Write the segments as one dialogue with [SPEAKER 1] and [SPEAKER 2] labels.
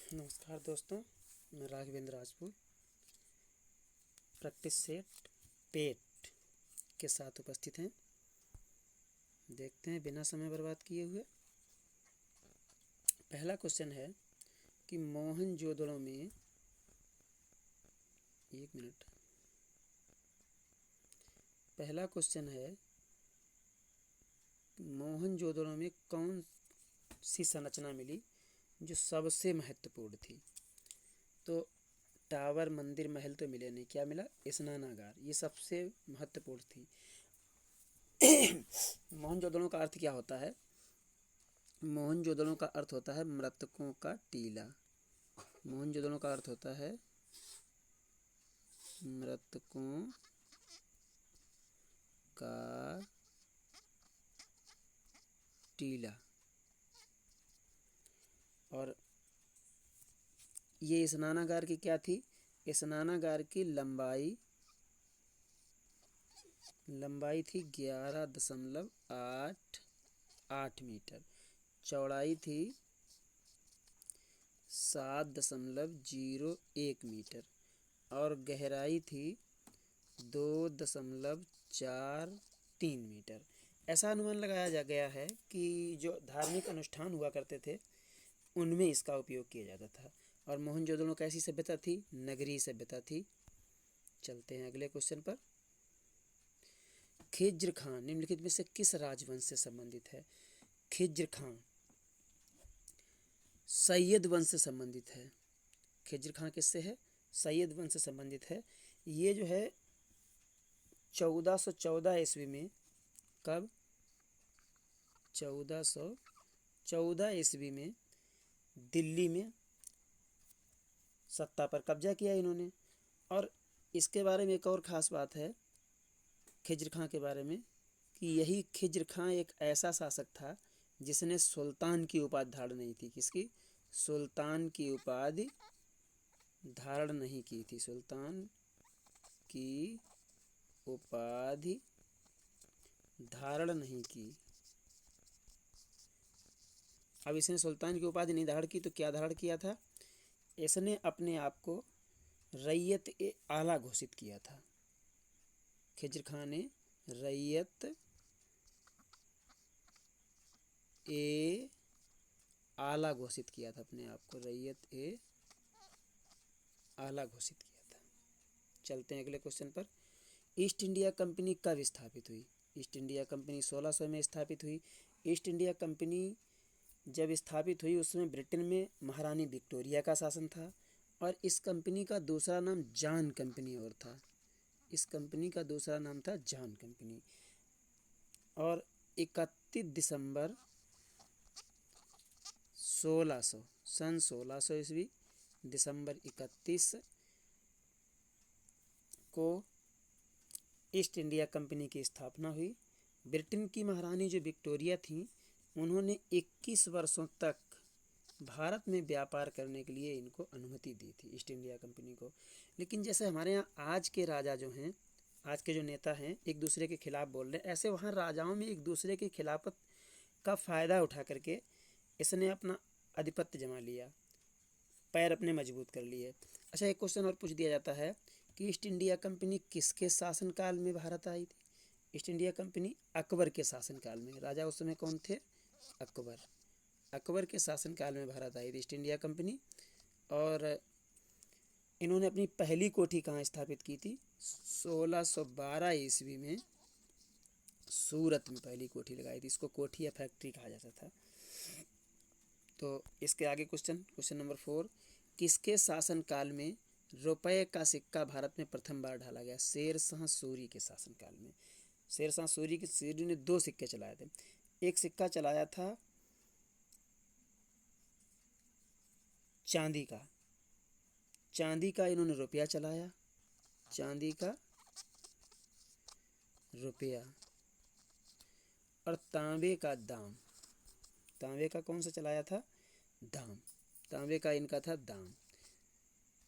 [SPEAKER 1] नमस्कार दोस्तों, मैं राघवेंद्र राजपूत प्रैक्टिस सेट पेट के साथ उपस्थित हैं। देखते हैं बिना समय बर्बाद किए हुए। पहला क्वेश्चन है कि मोहनजोदड़ो में पहला क्वेश्चन है मोहनजोदड़ो में कौन सी संरचना मिली जो सबसे महत्वपूर्ण थी। तो टावर, मंदिर, महल तो मिले नहीं, क्या मिला? स्नानागार, ये सबसे महत्वपूर्ण थी। मोहनजोदड़ो का अर्थ क्या होता है? मोहनजोदड़ो का अर्थ होता है मृतकों का टीला। मोहनजोदड़ो का अर्थ होता है मृतकों का टीला। और ये स्नानागार की क्या थी? स्नानागार की लंबाई थी 11.88 मीटर, चौड़ाई थी 7.01 मीटर और गहराई थी 2.43 मीटर। ऐसा अनुमान लगाया गया है कि जो धार्मिक अनुष्ठान हुआ करते थे उनमें इसका उपयोग किया जाता था। और मोहनजोदड़ो कैसी सभ्यता थी? नगरीय सभ्यता थी। चलते हैं अगले क्वेश्चन पर। खिज्र खां निम्नलिखित में से किस राजवंश से संबंधित है? खिज्र खां सैयद वंश से संबंधित है। खिज्र खां किससे है? सैयद वंश से संबंधित है। ये जो है 1414 ईस्वी में, कब? 1414 ईस्वी में दिल्ली में सत्ता पर कब्जा किया इन्होंने। और इसके बारे में एक और ख़ास बात है खिज्र खां के बारे में कि यही खिज्र खां एक ऐसा शासक था जिसने सुल्तान की उपाधि धारण नहीं थी। किसकी? सुल्तान की उपाधि धारण नहीं की थी। सुल्तान की उपाधि धारण नहीं की। अब इसने सुल्तान की उपाधि नहीं धारण की तो क्या धारण किया था? इसने अपने आप को रैयत ए आला घोषित किया था। खिज्र खां ने रैयत ए आला घोषित किया था, अपने आप को रैयत ए आला घोषित किया था। चलते हैं अगले क्वेश्चन पर। ईस्ट इंडिया कंपनी कब स्थापित हुई? ईस्ट इंडिया कंपनी 1600 में स्थापित हुई। ईस्ट इंडिया कंपनी जब स्थापित हुई उसमें ब्रिटेन में महारानी विक्टोरिया का शासन था और इस कंपनी का दूसरा नाम जॉन कंपनी और था। इस कंपनी का दूसरा नाम था जॉन कंपनी। और 31 दिसंबर 1600 सन 1600 ईस्वी दिसंबर 31 को ईस्ट इंडिया कंपनी की स्थापना हुई। ब्रिटेन की महारानी जो विक्टोरिया थी उन्होंने 21 वर्षों तक भारत में व्यापार करने के लिए इनको अनुमति दी थी, ईस्ट इंडिया कंपनी को। लेकिन जैसे हमारे यहाँ आज के राजा जो हैं, आज के जो नेता हैं, एक दूसरे के खिलाफ बोल रहे हैं, ऐसे वहाँ राजाओं में एक दूसरे के खिलाफत का फ़ायदा उठा करके इसने अपना आधिपत्य जमा लिया, पैर अपने मजबूत कर लिए। अच्छा, एक क्वेश्चन और पूछ दिया जाता है कि ईस्ट इंडिया कंपनी किसके शासनकाल में भारत आई थी? ईस्ट इंडिया कंपनी अकबर के शासनकाल में। राजा उस समय कौन थे? अकबर। अकबर के शासनकाल में भारत आई थी ईस्ट इंडिया कंपनी। और इन्होंने अपनी पहली कोठी कहाँ स्थापित की थी? 1612 ईस्वी में सूरत में पहली कोठी लगाई थी। इसको कोठी या फैक्ट्री कहा जाता था। तो इसके आगे क्वेश्चन नंबर 4, किसके शासनकाल में रुपये का सिक्का भारत में प्रथम बार ढाला गया? शेरशाह सूरी के शासनकाल में। शेरशाह सूरी ने 2 सिक्के चलाए थे। एक सिक्का चलाया था चांदी का इन्होंने रुपया चलाया, चांदी का रुपया। और तांबे का दाम, तांबे का कौन सा चलाया था? दाम। तांबे का इनका था दाम।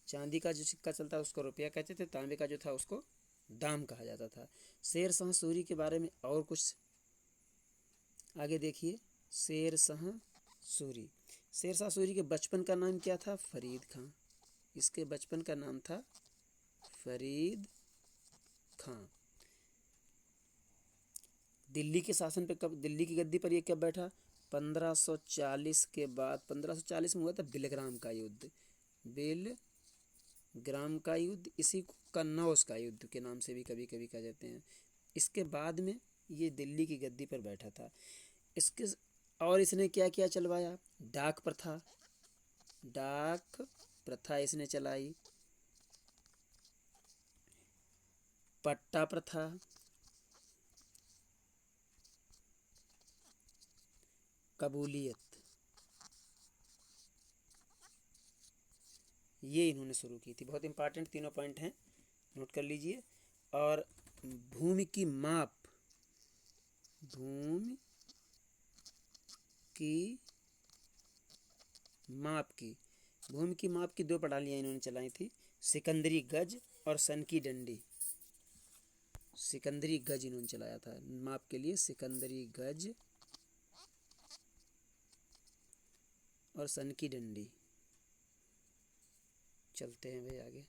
[SPEAKER 1] चांदी का जो सिक्का चलता है उसको रुपया कहते थे, तांबे का जो था उसको दाम कहा जाता था। शेरशाह सूरी के बारे में और कुछ आगे देखिए। शेरशाह सूरी शेरशाह सूरी के बचपन का नाम क्या था? फरीद खां। इसके बचपन का नाम था फरीद खां। दिल्ली के शासन पे कब, दिल्ली की गद्दी पर ये कब बैठा? 1540 के बाद। 1540 में हुआ था बिलग्राम का युद्ध। बिलग्राम का युद्ध, इसी को कन्नौज का युद्ध के नाम से भी कभी कभी कह जाते हैं। इसके बाद में ये दिल्ली की गद्दी पर बैठा था। इसके और इसने क्या क्या चलवाया? डाक प्रथा, डाक प्रथा इसने चलाई, पट्टा प्रथा, कबूलियत, ये इन्होंने शुरू की थी। बहुत इंपॉर्टेंट तीनों पॉइंट हैं, नोट कर लीजिए। और भूमि की माप, भूमि की माप की, भूमि की माप की दो प्रणालियाँ इन्होंने चलाई थी, सिकंदरी गज और सन की डंडी। सिकंदरी गज इन्होंने चलाया था माप के लिए, सिकंदरी गज और सन की डंडी। चलते हैं भाई आगे।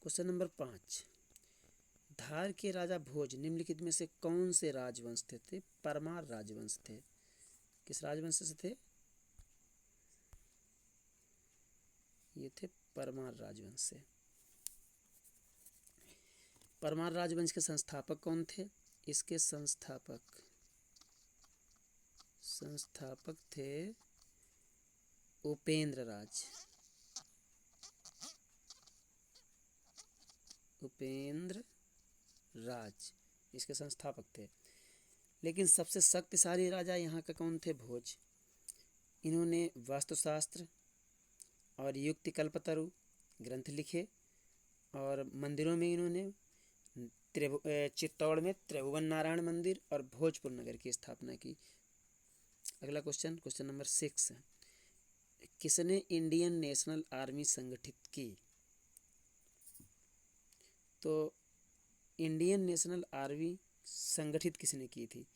[SPEAKER 1] क्वेश्चन नंबर 5, धार के राजा भोज निम्नलिखित में से कौन से राजवंश थे? परमार राजवंश थे। किस राजवंश से थे? ये थे परमार राजवंश से। परमार राजवंश के संस्थापक कौन थे? इसके संस्थापक थे उपेंद्र राज। उपेंद्र राज इसके संस्थापक थे। लेकिन सबसे शक्तिशाली राजा यहाँ का कौन थे? भोज। इन्होंने वास्तुशास्त्र और युक्ति कल्पतरु ग्रंथ लिखे और मंदिरों में इन्होंने चित्तौड़ में त्रिभुवन नारायण मंदिर और भोजपुर नगर की स्थापना की। अगला क्वेश्चन, क्वेश्चन नंबर 6, किसने इंडियन नेशनल आर्मी संगठित की? तो इंडियन नेशनल आर्मी संगठित किसने की थी?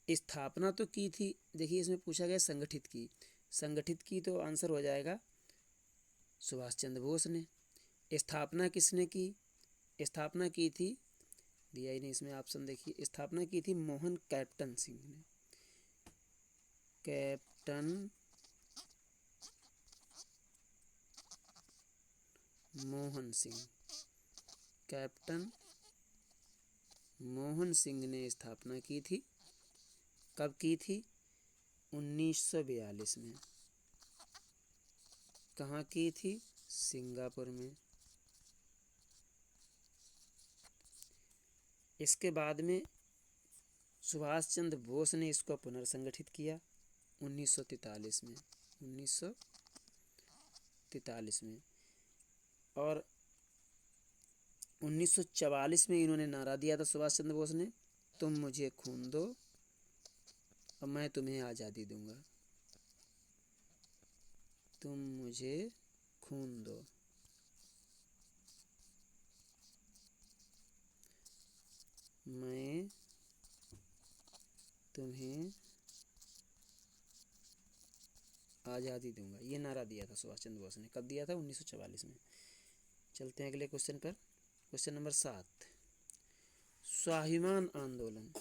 [SPEAKER 1] स्थापना तो की थी, देखिए इसमें पूछा गया संगठित की। संगठित की तो आंसर हो जाएगा सुभाष चंद्र बोस ने। स्थापना किसने की? स्थापना की थी, दिया ही नहीं इसमें ऑप्शन, देखिए स्थापना की थी मोहन कैप्टन सिंह ने। कैप्टन मोहन सिंह, कैप्टन मोहन सिंह ने स्थापना की थी। कब की थी? 1942 में। कहाँ की थी? सिंगापुर में। इसके बाद में सुभाष चंद्र बोस ने इसको पुनर्संगठित किया 1943 में। 1943 में। और 1944 में इन्होंने नारा दिया था सुभाष चंद्र बोस ने, तुम मुझे खून दो और मैं तुम्हें आज़ादी दूंगा। तुम मुझे खून दो, मैं तुम्हें आज़ादी दूंगा, ये नारा दिया था सुभाष चंद्र बोस ने। कब दिया था? 1944 में। चलते हैं अगले क्वेश्चन पर। क्वेश्चन नंबर 7, स्वाभिमान आंदोलन।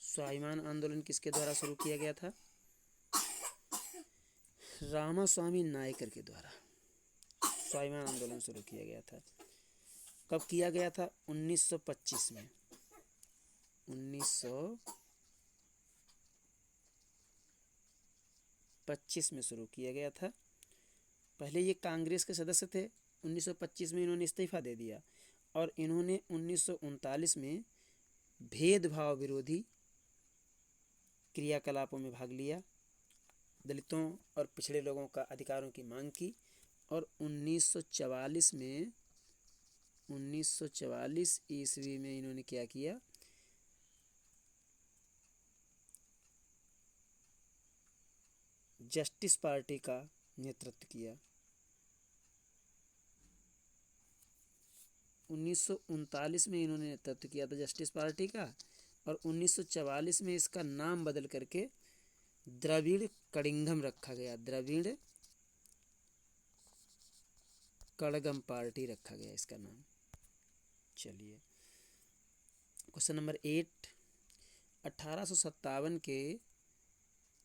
[SPEAKER 1] स्वाभिमान आंदोलन किसके द्वारा शुरू किया गया था? रामास्वामी नायकर के द्वारा स्वाभिमान आंदोलन शुरू किया गया था। कब किया गया था? 1925 में। 1925 में शुरू किया गया था। पहले ये कांग्रेस के सदस्य थे। 1925 में इन्होंने इस्तीफा दे दिया और इन्होंने 1939 में भेदभाव विरोधी क्रियाकलापों में भाग लिया, दलितों और पिछड़े लोगों का अधिकारों की मांग की। और 1944 में 1944 ईस्वी में इन्होंने क्या किया? जस्टिस पार्टी का नेतृत्व किया। 1939 में इन्होंने नेतृत्व किया था जस्टिस पार्टी का, और 1944 में इसका नाम बदल करके द्रविड़ कड़िंगम रखा गया, द्रविड़ कड़गम पार्टी रखा गया इसका नाम। चलिए क्वेश्चन नंबर 8, 1857 के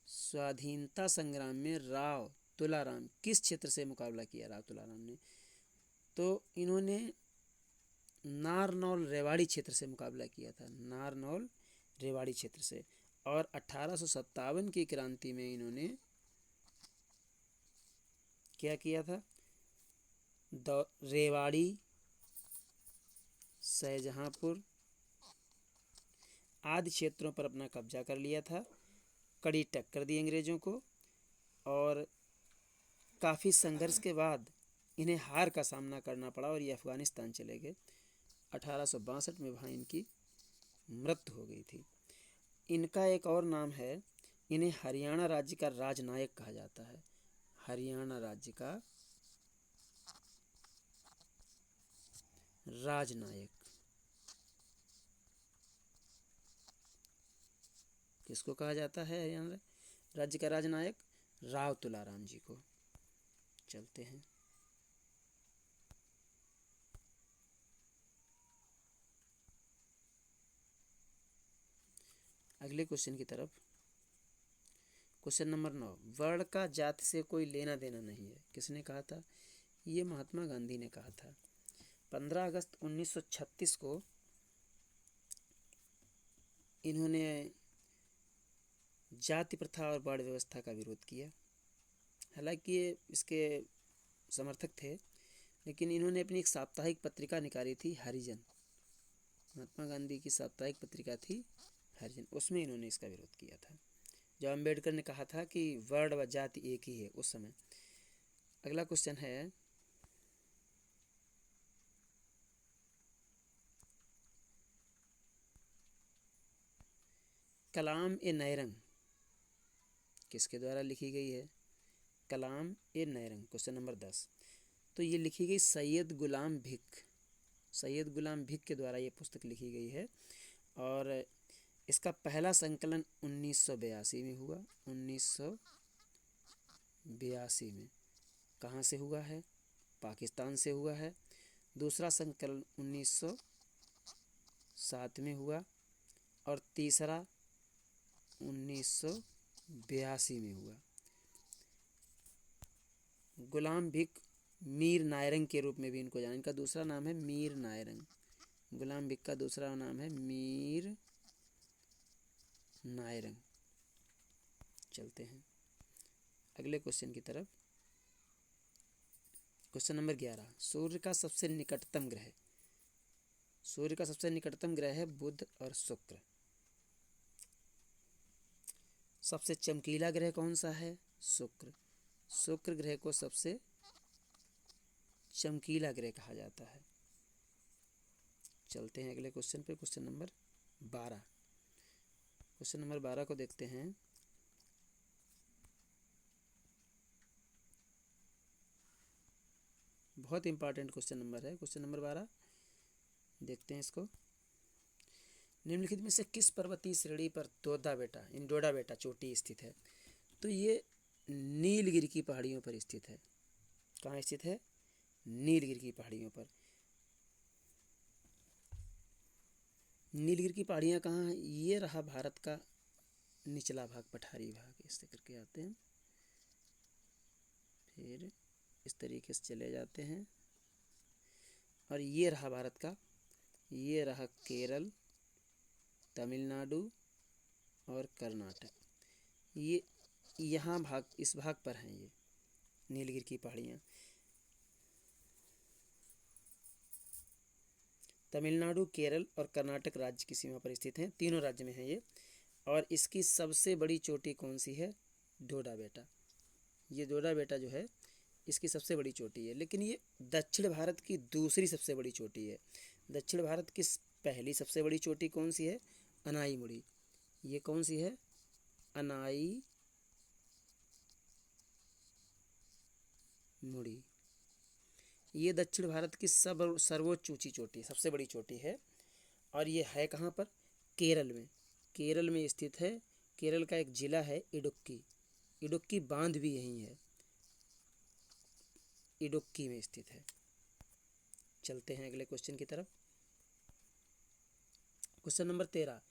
[SPEAKER 1] स्वाधीनता संग्राम में राव तुलाराम किस क्षेत्र से मुकाबला किया राव तुलाराम ने? तो इन्होंने नारनौल रेवाड़ी क्षेत्र से मुकाबला किया था, नारनौल रेवाड़ी क्षेत्र से। और 1857 की क्रांति में इन्होंने क्या किया था? रेवाड़ी, शाहजहांपुर आदि क्षेत्रों पर अपना कब्जा कर लिया था, कड़ी टक्कर दी अंग्रेज़ों को, और काफ़ी संघर्ष के बाद इन्हें हार का सामना करना पड़ा और ये अफ़गानिस्तान चले गए। 1862 में वहाँ इनकी मृत्यु हो गई थी। इनका एक और नाम है, इन्हें हरियाणा राज्य का राजनायक कहा जाता है, हरियाणा राज्य का राजनायक। किसको कहा जाता है हरियाणा राज्य का राजनायक? राव तुलाराम जी को। चलते हैं अगले क्वेश्चन की तरफ। क्वेश्चन नंबर 9, वर्ण का जाति से कोई लेना देना नहीं है, किसने कहा था? ये महात्मा गांधी ने कहा था। 15 अगस्त 1936 को इन्होंने जाति प्रथा और वर्ण व्यवस्था का विरोध किया। हालांकि ये इसके समर्थक थे, लेकिन इन्होंने अपनी एक साप्ताहिक पत्रिका निकाली थी, हरिजन। महात्मा गांधी की साप्ताहिक पत्रिका थी हरिजन, उसमें इन्होंने इसका विरोध किया था, जब अम्बेडकर ने कहा था कि वर्ण व जाति एक ही है उस समय। अगला क्वेश्चन है, कलाम ए नैरंग किसके द्वारा लिखी गई है? कलाम ए नैरंग, क्वेश्चन नंबर 10। तो ये लिखी गई सैयद गुलाम भिक, सैयद गुलाम भिक के द्वारा ये पुस्तक लिखी गई है, और इसका पहला संकलन 1982 में हुआ। 1982 में कहाँ से हुआ है? पाकिस्तान से हुआ है। दूसरा संकलन 1907 में हुआ, और तीसरा 1982 में हुआ। गुलाम भिक मीर नायरंग के रूप में भी इनको जाना, इनका दूसरा नाम है मीर नायरंग। गुलाम भिक का दूसरा नाम है मीर नायरंग। चलते हैं अगले क्वेश्चन की तरफ। क्वेश्चन नंबर 11, सूर्य का सबसे निकटतम ग्रह, सूर्य का सबसे निकटतम ग्रह है बुध और शुक्र। सबसे चमकीला ग्रह कौन सा है? शुक्र। शुक्र ग्रह को सबसे चमकीला ग्रह कहा जाता है। चलते हैं अगले क्वेश्चन पे, क्वेश्चन नंबर 12। क्वेश्चन नंबर 12 को देखते हैं। बहुत इंपॉर्टेंट क्वेश्चन नंबर है क्वेश्चन नंबर 12, देखते हैं इसको। निम्नलिखित में से किस पर्वतीय श्रेणी पर डोडा बेटा चोटी स्थित है? तो ये नीलगिरी की पहाड़ियों पर स्थित है। कहाँ स्थित है? नीलगिरी की पहाड़ियों पर। नीलगिरी की पहाड़ियाँ कहाँ हैं? ये रहा भारत का निचला भाग, पठारी भाग, इस करके आते हैं, फिर इस तरीके से चले जाते हैं, और ये रहा भारत का, ये रहा केरल, तमिलनाडु और कर्नाटक। ये यहाँ भाग, इस भाग पर हैं ये नीलगिरी की पहाड़ियाँ। तमिलनाडु, केरल और कर्नाटक राज्य की सीमा पर स्थित हैं, तीनों राज्य में हैं ये। और इसकी सबसे बड़ी चोटी कौन सी है? डोडा बेटा। ये डोडा बेटा जो है इसकी सबसे बड़ी चोटी है, लेकिन ये दक्षिण भारत की दूसरी सबसे बड़ी चोटी है। दक्षिण भारत की पहली सबसे बड़ी चोटी कौन सी है? अनाई मुड़ी। ये कौन सी है? अनाई मुड़ी। ये दक्षिण भारत की सर्वोच्च ऊंची चोटी, सबसे बड़ी चोटी है। और ये है कहाँ पर? केरल में। केरल में स्थित है। केरल का एक जिला है इडुक्की। इडुक्की बांध भी यहीं है, इडुक्की में स्थित है। चलते हैं अगले क्वेश्चन की तरफ। क्वेश्चन नंबर 13,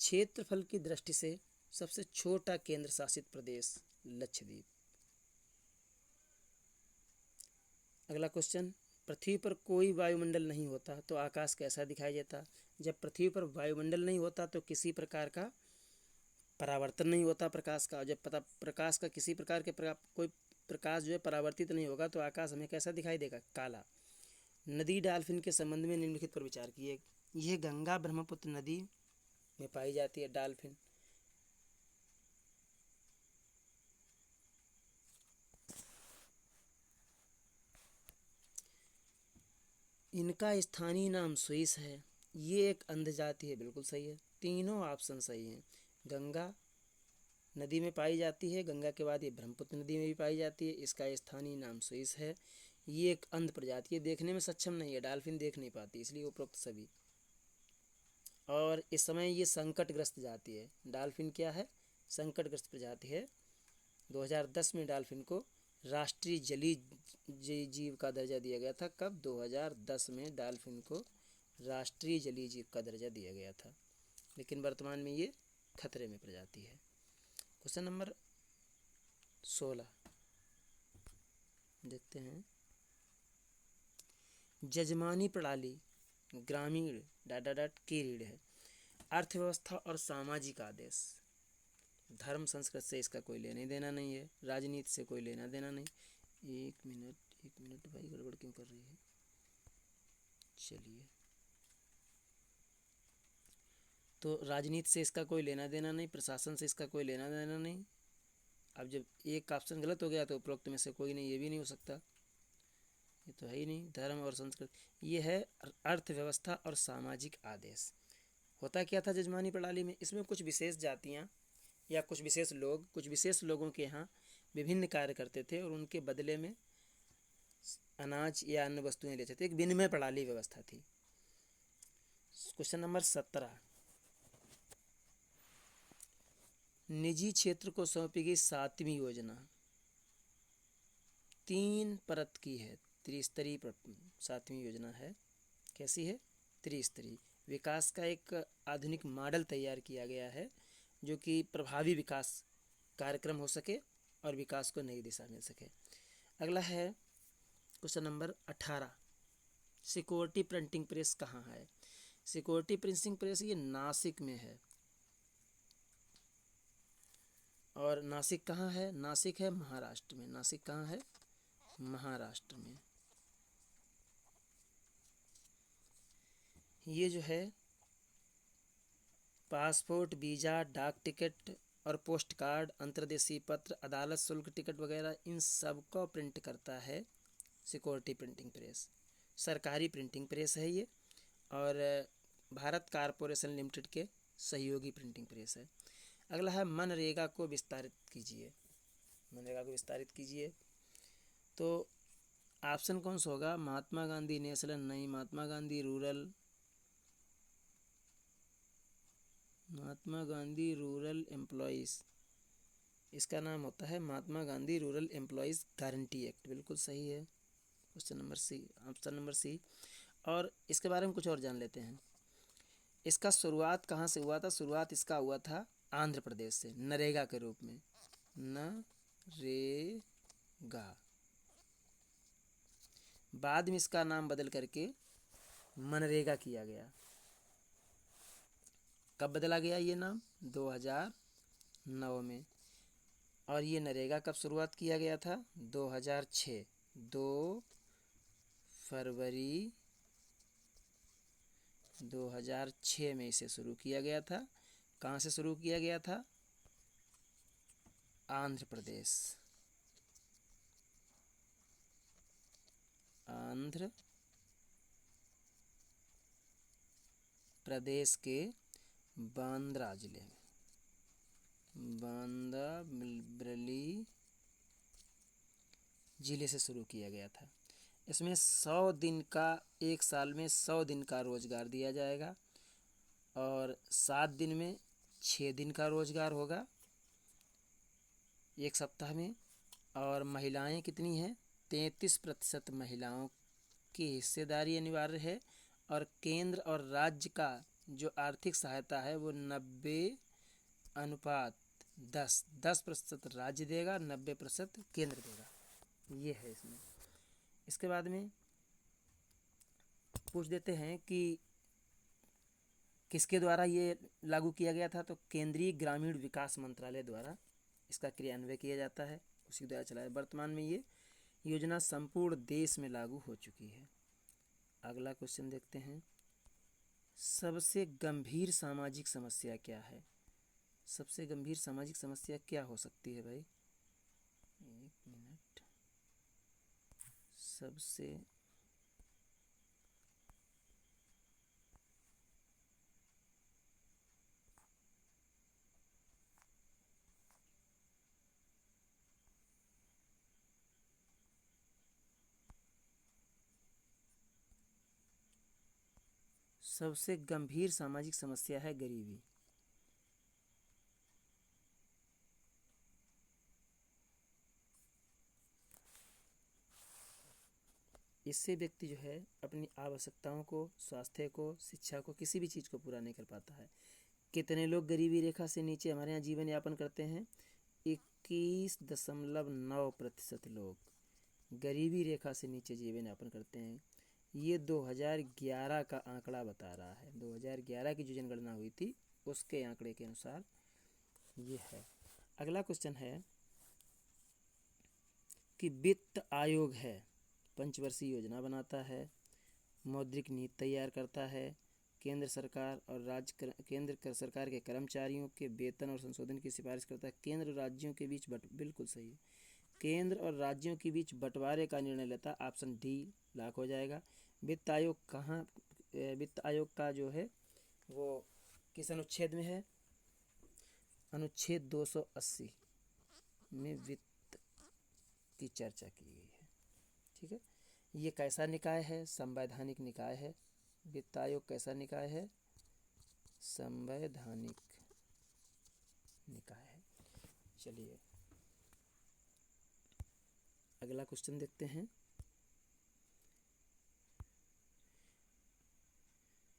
[SPEAKER 1] क्षेत्रफल की दृष्टि से सबसे छोटा केंद्र शासित प्रदेश लक्षद्वीप। अगला क्वेश्चन, पृथ्वी पर कोई वायुमंडल नहीं होता तो आकाश कैसा दिखाई देता? जब पृथ्वी पर वायुमंडल नहीं होता तो किसी प्रकार का परावर्तन नहीं होता प्रकाश का। जब प्रकाश का किसी प्रकार के कोई प्रकाश जो है परावर्तित नहीं होगा तो आकाश हमें कैसा दिखाई देगा? काला। नदी डाल्फिन के संबंध में निम्नलिखित पर विचार कीजिए। यह गंगा ब्रह्मपुत्र नदी में पाई जाती है डाल्फिन। इनका स्थानीय नाम स्विस है। ये एक अंध जाति है, बिल्कुल सही है, तीनों ऑप्शन सही हैं। गंगा नदी में पाई जाती है, गंगा के बाद ये ब्रह्मपुत्र नदी में भी पाई जाती है। इसका स्थानीय नाम स्विस है। ये एक अंध प्रजाति है, देखने में सक्षम नहीं है, डाल्फिन देख नहीं पाती, इसलिए उपरोक्त सभी। और इस समय ये संकटग्रस्त जाति है। डाल्फिन क्या है? संकटग्रस्त प्रजाति है। 2010 में डाल्फिन को राष्ट्रीय जलीय जीव का दर्जा दिया गया था। कब? 2010 में डाल्फिन को राष्ट्रीय जलीय जीव का दर्जा दिया गया था, लेकिन वर्तमान में ये खतरे में प्रजाति है। क्वेश्चन नंबर 16 देखते हैं। जजमानी प्रणाली ग्रामीण की रीढ़ है। अर्थव्यवस्था और सामाजिक आदेश। धर्म संस्कृति से इसका कोई लेना देना नहीं है, राजनीति से कोई लेना देना नहीं। एक मिनट भाई, गड़बड़ क्यों कर रही है? चलिए, तो राजनीति से इसका कोई लेना देना नहीं, प्रशासन से इसका कोई लेना देना नहीं। अब जब एक ऑप्शन गलत हो गया तो उपरोक्त में से कोई नहीं, ये भी नहीं हो सकता, ये तो है ही नहीं। धर्म और संस्कृति, ये है अर्थव्यवस्था और सामाजिक आदेश। होता क्या था जजमानी प्रणाली में? इसमें कुछ विशेष जातियाँ या कुछ विशेष लोगों के यहाँ विभिन्न कार्य करते थे और उनके बदले में अनाज या अन्य वस्तुएं लेते थे। एक विनिमय प्रणाली व्यवस्था थी। क्वेश्चन नंबर 17, निजी क्षेत्र को सौंपी गई 7वीं योजना 3 परत की है, त्रिस्तरीय 7वीं योजना है। कैसी है? त्रिस्तरीय। विकास का एक आधुनिक मॉडल तैयार किया गया है जो कि प्रभावी विकास कार्यक्रम हो सके और विकास को नई दिशा मिल सके। अगला है question number 18, security printing press कहाँ है? सिक्योरिटी प्रिंटिंग प्रेस ये नासिक में है। और नासिक कहाँ है? नासिक है महाराष्ट्र में। नासिक कहाँ है? महाराष्ट्र में। ये जो है पासपोर्ट, वीज़ा, डाक टिकट और पोस्ट कार्ड, अंतर्देशीय पत्र, अदालत शुल्क टिकट वगैरह, इन सब को प्रिंट करता है सिक्योरिटी प्रिंटिंग प्रेस। सरकारी प्रिंटिंग प्रेस है ये, और भारत कारपोरेशन लिमिटेड के सहयोगी प्रिंटिंग प्रेस है। अगला है मनरेगा को विस्तारित कीजिए। मनरेगा को विस्तारित कीजिए, तो ऑप्शन कौन सा होगा? महात्मा गांधी नेशनल नहीं, महात्मा गांधी रूरल एम्प्लॉयज़, इसका नाम होता है Mahatma Gandhi rural employees guarantee act. बिल्कुल सही है। Question number C, option number C. और इसके बारे में कुछ और जान लेते हैं। इसका शुरुआत कहाँ से हुआ था? शुरुआत इसका हुआ था आंध्र प्रदेश से, नरेगा के रूप में। नरेगा। बाद में इसका नाम बदल करके मनरेगा किया गया। कब बदला गया ये नाम? 2009 में। और ये नरेगा कब शुरुआत किया गया था? 2006, 2 फरवरी 2006 में इसे शुरू किया गया था। कहाँ से शुरू किया गया था? आंध्र प्रदेश। आंध्र प्रदेश के बांद्रा जिले में, बांद्रा जिले से शुरू किया गया था। इसमें 100 दिन का, एक साल में 100 दिन का रोजगार दिया जाएगा और 7 दिन में 6 दिन का रोजगार होगा एक सप्ताह में। और महिलाएं कितनी हैं? 33% महिलाओं की हिस्सेदारी अनिवार्य है। और केंद्र और राज्य का जो आर्थिक सहायता है वो 90:10, 10% राज्य देगा, 90% केंद्र देगा। ये है इसमें। इसके बाद में पूछ देते हैं कि किसके द्वारा ये लागू किया गया था, तो केंद्रीय ग्रामीण विकास मंत्रालय द्वारा इसका क्रियान्वयन किया जाता है, उसी द्वारा चलाया। वर्तमान में ये योजना संपूर्ण देश में लागू हो चुकी है। अगला क्वेश्चन देखते हैं, सबसे गंभीर सामाजिक समस्या क्या है? सबसे गंभीर सामाजिक समस्या क्या हो सकती है भाई? एक मिनट। सबसे सबसे गंभीर सामाजिक समस्या है गरीबी। इससे व्यक्ति जो है अपनी आवश्यकताओं को, स्वास्थ्य को, शिक्षा को, किसी भी चीज़ को पूरा नहीं कर पाता है। कितने लोग गरीबी रेखा से नीचे हमारे यहाँ जीवन यापन करते हैं? 21.9% लोग गरीबी रेखा से नीचे जीवन यापन करते हैं। ये 2011 का आंकड़ा बता रहा है। 2011 की जो जनगणना हुई थी उसके आंकड़े के अनुसार ये है। अगला क्वेश्चन है कि वित्त आयोग है, पंचवर्षीय योजना बनाता है, मौद्रिक नीति तैयार करता है, केंद्र सरकार और केंद्र सरकार के कर्मचारियों के वेतन और संशोधन की सिफारिश करता है। केंद्र और राज्यों के बीच बिल्कुल सही है। केंद्र और राज्यों के बीच बंटवारे का निर्णय लेता है। ऑप्शन डी लॉक हो जाएगा। वित्त आयोग कहाँ? वित्त आयोग का जो है वो किस अनुच्छेद में है? अनुच्छेद 280 में वित्त की चर्चा की गई है। ठीक है। ये कैसा निकाय है? संवैधानिक निकाय है। वित्त आयोग कैसा निकाय है? संवैधानिक निकाय है। चलिए अगला क्वेश्चन देखते हैं।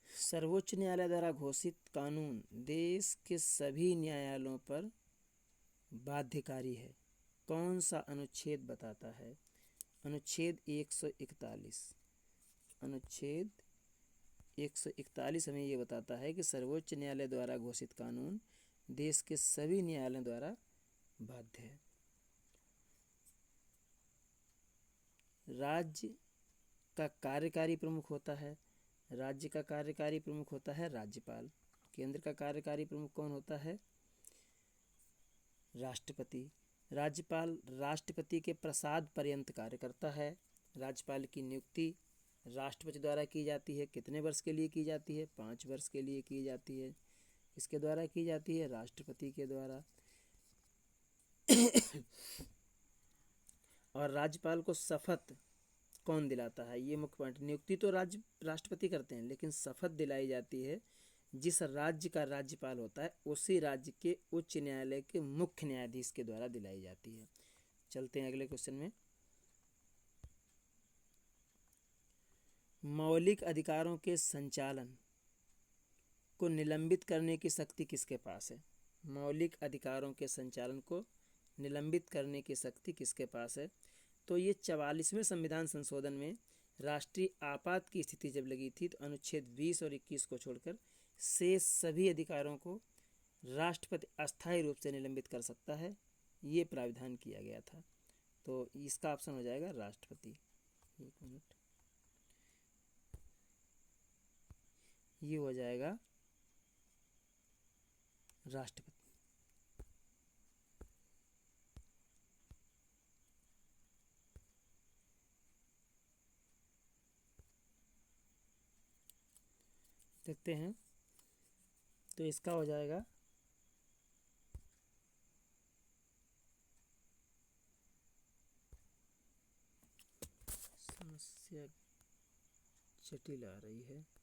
[SPEAKER 1] सर्वोच्च न्यायालय द्वारा घोषित कानून देश के सभी न्यायालयों पर बाध्यकारी है। कौन सा अनुच्छेद बताता है? अनुच्छेद 141। अनुच्छेद 141 हमें ये बताता है कि सर्वोच्च न्यायालय द्वारा घोषित कानून देश के सभी न्यायालयों द्वारा बाध्य है। राज्य का कार्यकारी प्रमुख होता है, राज्य का कार्यकारी प्रमुख होता है राज्यपाल। केंद्र का कार्यकारी प्रमुख कौन होता है? राष्ट्रपति। राज्यपाल राष्ट्रपति के प्रसाद पर्यंत कार्य करता है। राज्यपाल की नियुक्ति राष्ट्रपति द्वारा की जाती है। कितने वर्ष के लिए की जाती है? 5 वर्ष के लिए की जाती है। इसके द्वारा की जाती है? राष्ट्रपति के द्वारा। और राज्यपाल को शपथ कौन दिलाता है? ये मुख्य पॉइंट। नियुक्ति तो राष्ट्रपति करते हैं, लेकिन शपथ दिलाई जाती है जिस राज्य का राज्यपाल होता है उसी राज्य के उच्च न्यायालय के मुख्य न्यायाधीश के द्वारा दिलाई जाती है। चलते हैं अगले क्वेश्चन में। मौलिक अधिकारों के संचालन को निलंबित करने की शक्ति किसके पास है? मौलिक अधिकारों के संचालन को निलंबित करने की शक्ति किसके पास है? तो ये 44वें संविधान संशोधन में राष्ट्रीय आपात की स्थिति जब लगी थी तो अनुच्छेद 20 और 21 को छोड़कर शेष सभी अधिकारों को राष्ट्रपति अस्थायी रूप से निलंबित कर सकता है, ये प्रावधान किया गया था। तो इसका ऑप्शन हो जाएगा राष्ट्रपति। एक मिनट, ये हो जाएगा राष्ट्रपति। देखते हैं, तो इसका हो जाएगा समस्या। समस्या जटिल आ रही है।